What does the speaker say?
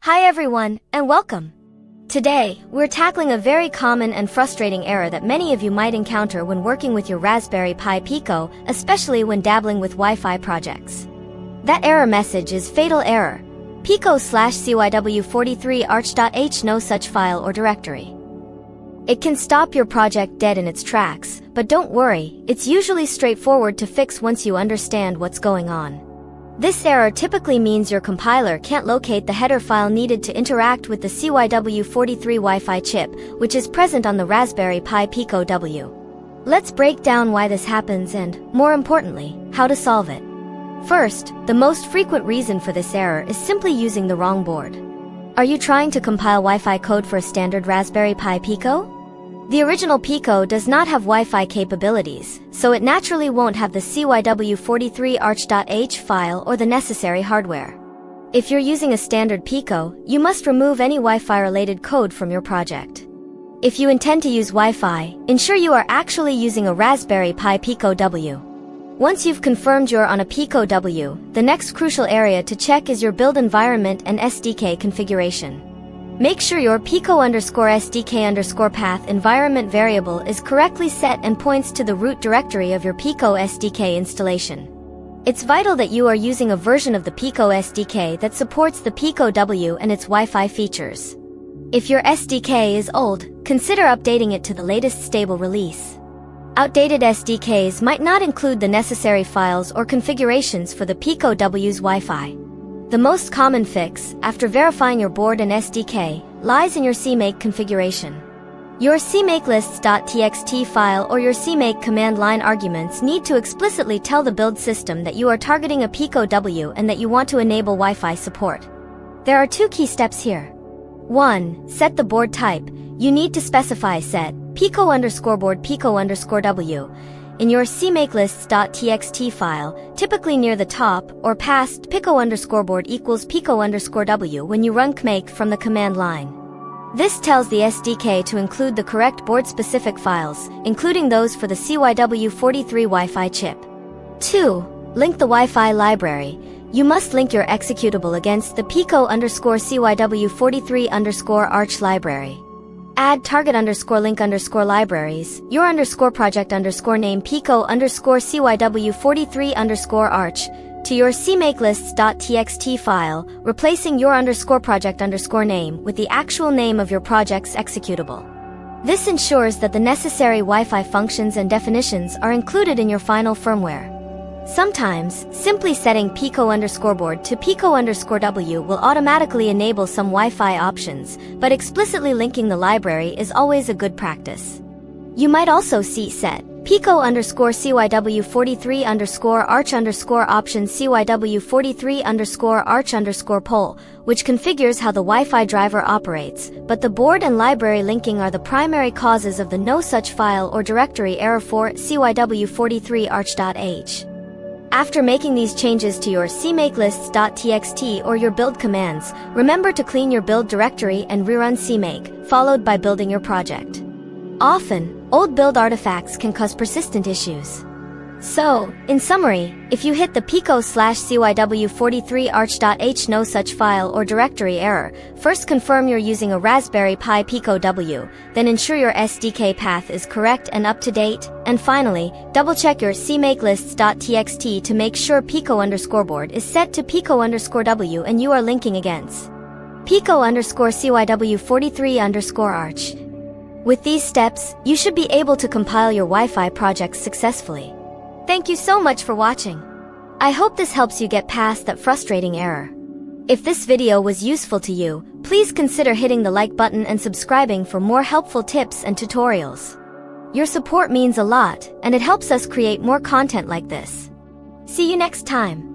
Hi everyone, and welcome! Today, we're tackling a very common and frustrating error that many of you might encounter when working with your Raspberry Pi Pico, especially when dabbling with Wi-Fi projects. That error message is fatal error. Pico/CYW43arch.h no such file or directory. It can stop your project dead in its tracks, but don't worry, it's usually straightforward to fix once you understand what's going on. This error typically means your compiler can't locate the header file needed to interact with the CYW43 Wi-Fi chip, which is present on the Raspberry Pi Pico W. Let's break down why this happens and, more importantly, how to solve it. First, the most frequent reason for this error is simply using the wrong board. Are you trying to compile Wi-Fi code for a standard Raspberry Pi Pico? The original Pico does not have Wi-Fi capabilities, so it naturally won't have the CYW43arch.h file or the necessary hardware. If you're using a standard Pico, you must remove any Wi-Fi related code from your project. If you intend to use Wi-Fi, ensure you are actually using a Raspberry Pi Pico W. Once you've confirmed you're on a Pico W, the next crucial area to check is your build environment and SDK configuration. Make sure your Pico_SDK_path environment variable is correctly set and points to the root directory of your Pico SDK installation. It's vital that you are using a version of the Pico SDK that supports the Pico W and its Wi-Fi features. If your SDK is old, consider updating it to the latest stable release. Outdated SDKs might not include the necessary files or configurations for the Pico W's Wi-Fi. The most common fix, after verifying your board and SDK, lies in your CMake configuration. Your CMakeLists.txt file or your CMake command line arguments need to explicitly tell the build system that you are targeting a Pico W and that you want to enable Wi-Fi support. There are two key steps here. 1. Set the board type. You need to specify set Pico_board Pico_W. In your CMakeLists.txt file, typically near the top, or past Pico_board equals Pico_W when you run CMake from the command line. This tells the SDK to include the correct board-specific files, including those for the CYW43 Wi-Fi chip. 2. Link the Wi-Fi library. You must link your executable against the Pico_CYW43_arch library. Add target_link_libraries, your _project_name Pico_CYW43_arch to your CMakeLists.txt file, replacing your _project_name with the actual name of your project's executable. This ensures that the necessary Wi-Fi functions and definitions are included in your final firmware. Sometimes, simply setting Pico_board to Pico_W will automatically enable some Wi-Fi options, but explicitly linking the library is always a good practice. You might also see set Pico_CYW43_arch_option CYW43_arch_pol, which configures how the Wi-Fi driver operates, but the board and library linking are the primary causes of the no such file or directory error for CYW43arch.h. After making these changes to your CMakeLists.txt or your build commands, remember to clean your build directory and rerun CMake, followed by building your project. Often, old build artifacts can cause persistent issues. So, in summary, if you hit the Pico/CYW43arch.h no such file or directory error, first confirm you're using a Raspberry Pi Pico W, then ensure your SDK path is correct and up to date, and finally, double-check your CMakeLists.txt to make sure Pico_board is set to Pico_W and you are linking against Pico_CYW43_arch. With these steps, you should be able to compile your Wi-Fi projects successfully. Thank you so much for watching. I hope this helps you get past that frustrating error. If this video was useful to you, please consider hitting the like button and subscribing for more helpful tips and tutorials. Your support means a lot, and it helps us create more content like this. See you next time.